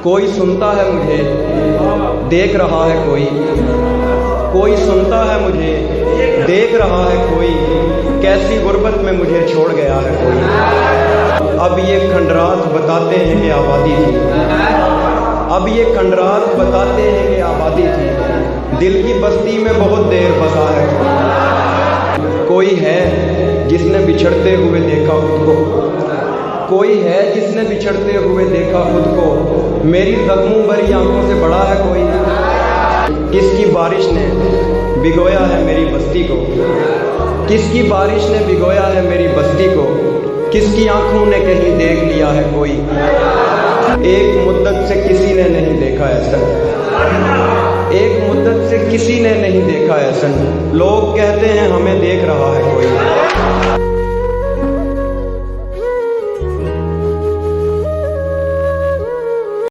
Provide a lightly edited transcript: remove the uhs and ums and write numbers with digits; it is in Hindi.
कोई सुनता है मुझे, देख रहा है कोई। कोई सुनता है मुझे, देख रहा है कोई। कैसी गुर्बत में मुझे छोड़ गया है कोई। अब ये खंडरात बताते हैं कि आबादी थी। अब ये खंडरात बताते हैं कि आबादी थी। दिल की बस्ती में बहुत देर बसा है कोई है जिसने बिछड़ते हुए देखा खुद को। कोई है जिसने बिछड़ते हुए देखा खुद को। मेरी जख्मों भरी आंखों से बड़ा है कोई। किसकी बारिश ने भिगोया है मेरी बस्ती को। किसकी बारिश ने भिगोया है मेरी बस्ती को। किसकी आंखों ने कहीं देख लिया है कोई। एक मुद्दत से किसी ने नहीं देखा ऐसा। एक मुद्दत से किसी ने नहीं देखा ऐसा। लोग कहते हैं हमें देख रहा है कोई।